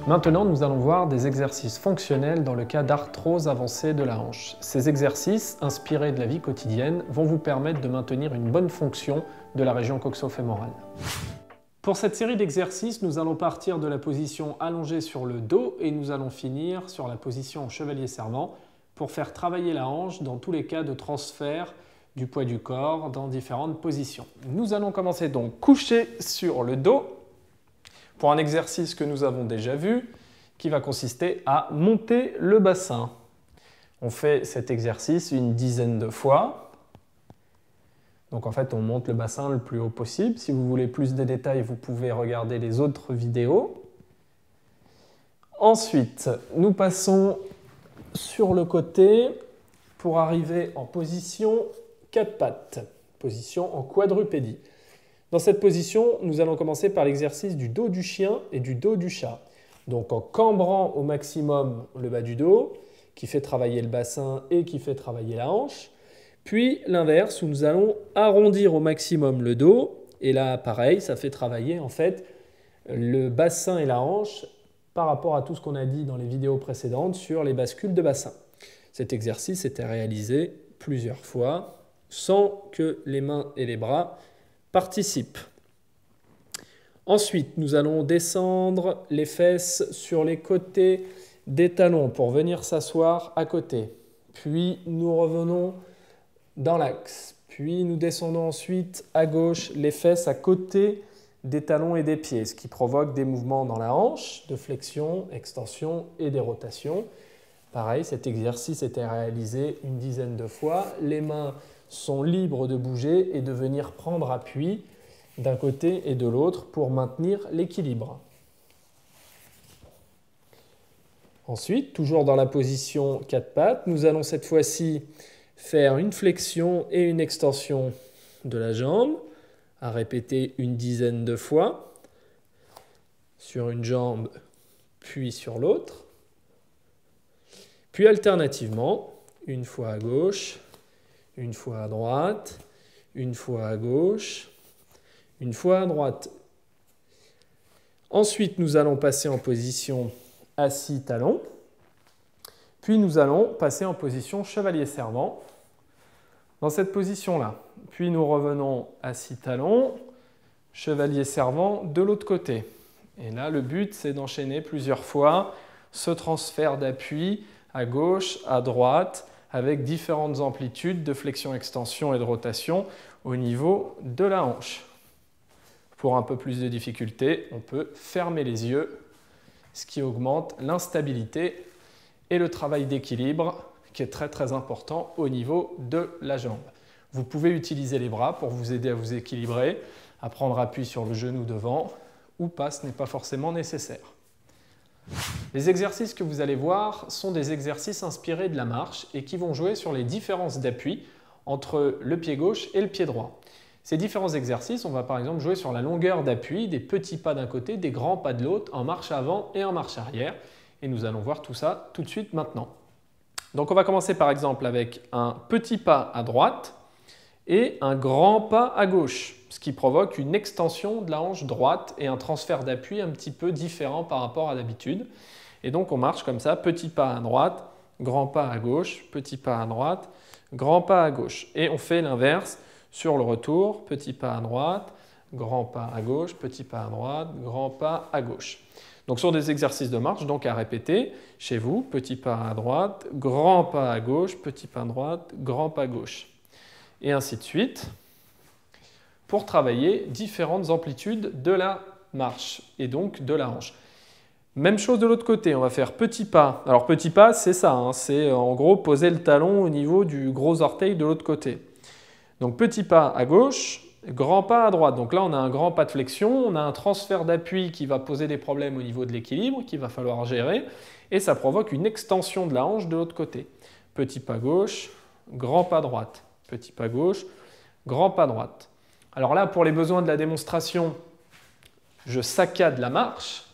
Maintenant, nous allons voir des exercices fonctionnels dans le cas d'arthrose avancée de la hanche. Ces exercices, inspirés de la vie quotidienne, vont vous permettre de maintenir une bonne fonction de la région coxo-fémorale. Pour cette série d'exercices, nous allons partir de la position allongée sur le dos et nous allons finir sur la position en chevalier servant pour faire travailler la hanche dans tous les cas de transfert du poids du corps dans différentes positions. Nous allons commencer donc couché sur le dos pour un exercice que nous avons déjà vu qui va consister à monter le bassin. On fait cet exercice une dizaine de fois. Donc en fait, on monte le bassin le plus haut possible. Si vous voulez plus de détails, vous pouvez regarder les autres vidéos. Ensuite, nous passons sur le côté pour arriver en position 4 pattes, position en quadrupédie. Dans cette position, nous allons commencer par l'exercice du dos du chien et du dos du chat. Donc en cambrant au maximum le bas du dos, qui fait travailler le bassin et qui fait travailler la hanche. Puis l'inverse, où nous allons arrondir au maximum le dos. Et là, pareil, ça fait travailler en fait le bassin et la hanche par rapport à tout ce qu'on a dit dans les vidéos précédentes sur les bascules de bassin. Cet exercice était réalisé plusieurs fois sans que les mains et les bras participent. Ensuite, nous allons descendre les fesses sur les côtés des talons pour venir s'asseoir à côté. Puis nous revenons dans l'axe. Puis nous descendons ensuite à gauche les fesses à côté des talons et des pieds, ce qui provoque des mouvements dans la hanche, de flexion, extension et des rotations. Pareil, cet exercice était réalisé une dizaine de fois. Les mains sont libres de bouger et de venir prendre appui d'un côté et de l'autre pour maintenir l'équilibre. Ensuite, toujours dans la position 4 pattes, nous allons cette fois-ci faire une flexion et une extension de la jambe, à répéter une dizaine de fois, sur une jambe puis sur l'autre. Puis alternativement, une fois à gauche, une fois à droite, une fois à gauche, une fois à droite. Ensuite, nous allons passer en position assis talon. Puis nous allons passer en position chevalier servant dans cette position-là. Puis nous revenons assis talon, chevalier servant de l'autre côté. Et là, le but, c'est d'enchaîner plusieurs fois ce transfert d'appui à gauche, à droite, avec différentes amplitudes de flexion, extension et de rotation au niveau de la hanche. Pour un peu plus de difficulté, on peut fermer les yeux, ce qui augmente l'instabilité et le travail d'équilibre qui est très très important au niveau de la jambe. Vous pouvez utiliser les bras pour vous aider à vous équilibrer, à prendre appui sur le genou devant ou pas, ce n'est pas forcément nécessaire. Les exercices que vous allez voir sont des exercices inspirés de la marche et qui vont jouer sur les différences d'appui entre le pied gauche et le pied droit. Ces différents exercices, on va par exemple jouer sur la longueur d'appui, des petits pas d'un côté, des grands pas de l'autre, en marche avant et en marche arrière. Et nous allons voir tout ça tout de suite maintenant. Donc on va commencer par exemple avec un petit pas à droite et un grand pas à gauche, ce qui provoque une extension de la hanche droite et un transfert d'appui un petit peu différent par rapport à d'habitude. Et donc on marche comme ça, petit pas à droite, grand pas à gauche, petit pas à droite, grand pas à gauche. Et on fait l'inverse sur le retour, petit pas à droite, grand pas à gauche, petit pas à droite, grand pas à gauche. Donc ce sont des exercices de marche donc à répéter chez vous, petit pas à droite, grand pas à gauche, petit pas à droite, grand pas à gauche. Et ainsi de suite pour travailler différentes amplitudes de la marche et donc de la hanche. Même chose de l'autre côté, on va faire petit pas. Alors petit pas, c'est ça, hein, c'est en gros poser le talon au niveau du gros orteil de l'autre côté. Donc petit pas à gauche, grand pas à droite. Donc là, on a un grand pas de flexion, on a un transfert d'appui qui va poser des problèmes au niveau de l'équilibre qu'il va falloir gérer et ça provoque une extension de la hanche de l'autre côté. Petit pas gauche, grand pas droite. Petit pas gauche, grand pas droite. Alors là, pour les besoins de la démonstration, je saccade la marche.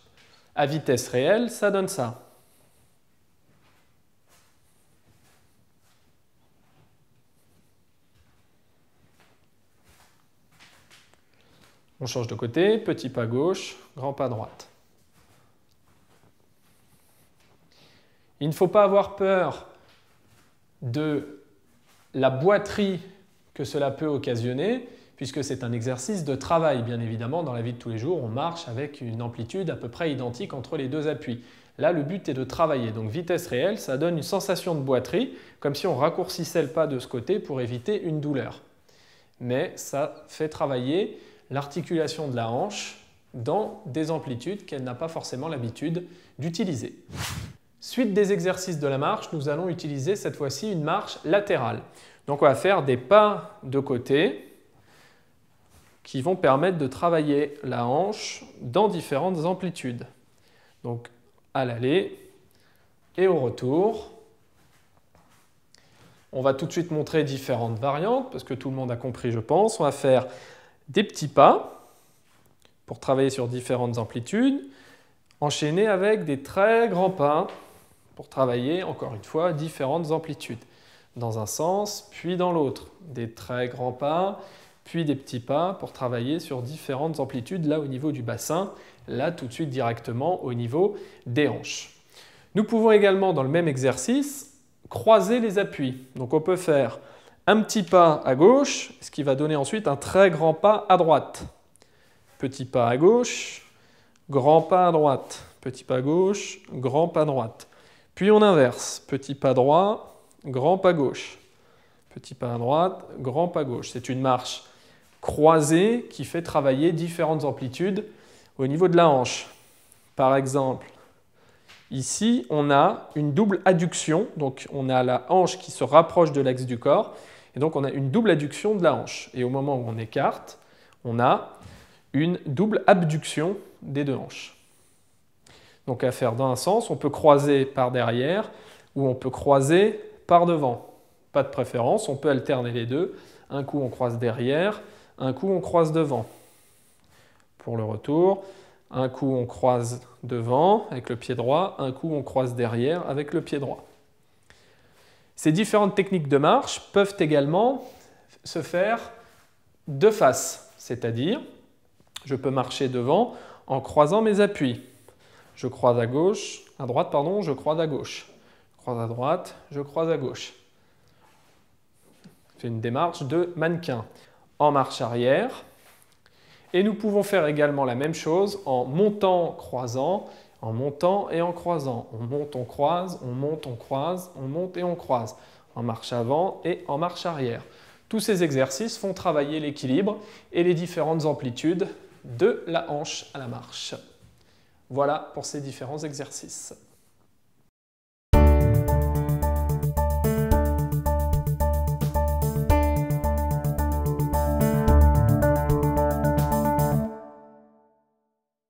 À vitesse réelle, ça donne ça. On change de côté, petit pas gauche, grand pas droite. Il ne faut pas avoir peur de la boiterie que cela peut occasionner, puisque c'est un exercice de travail, bien évidemment. Dans la vie de tous les jours, on marche avec une amplitude à peu près identique entre les deux appuis. Là, le but est de travailler. Donc vitesse réelle, ça donne une sensation de boiterie, comme si on raccourcissait le pas de ce côté pour éviter une douleur. Mais ça fait travailler l'articulation de la hanche dans des amplitudes qu'elle n'a pas forcément l'habitude d'utiliser. Suite des exercices de la marche, nous allons utiliser cette fois-ci une marche latérale. Donc on va faire des pas de côté qui vont permettre de travailler la hanche dans différentes amplitudes. Donc à l'aller et au retour. On va tout de suite montrer différentes variantes parce que tout le monde a compris, je pense. On va faire des petits pas pour travailler sur différentes amplitudes, enchaîner avec des très grands pas pour travailler, encore une fois, différentes amplitudes. Dans un sens, puis dans l'autre. Des très grands pas, puis des petits pas pour travailler sur différentes amplitudes, là au niveau du bassin, là tout de suite directement au niveau des hanches. Nous pouvons également, dans le même exercice, croiser les appuis. Donc on peut faire un petit pas à gauche, ce qui va donner ensuite un très grand pas à droite. Petit pas à gauche, grand pas à droite. Petit pas à gauche, grand pas à droite. Puis on inverse. Petit pas droit, grand pas gauche. Petit pas à droite, grand pas gauche. C'est une marche croisée qui fait travailler différentes amplitudes au niveau de la hanche. Par exemple, ici, on a une double adduction. Donc, on a la hanche qui se rapproche de l'axe du corps. Et donc, on a une double adduction de la hanche. Et au moment où on écarte, on a une double abduction des deux hanches. Donc, à faire dans un sens, on peut croiser par derrière ou on peut croiser par devant. Pas de préférence, on peut alterner les deux. Un coup, on croise derrière, un coup, on croise devant. Pour le retour, un coup, on croise devant avec le pied droit, un coup, on croise derrière avec le pied droit. Ces différentes techniques de marche peuvent également se faire de face, c'est-à-dire, je peux marcher devant en croisant mes appuis. Je croise à gauche, à droite, pardon, je croise à gauche. Je croise à droite, je croise à gauche. C'est une démarche de mannequin. En marche arrière. Et nous pouvons faire également la même chose en montant, croisant, en montant et en croisant. On monte, on croise, on monte, on croise, on monte et on croise. En marche avant et en marche arrière. Tous ces exercices font travailler l'équilibre et les différentes amplitudes de la hanche à la marche. Voilà pour ces différents exercices.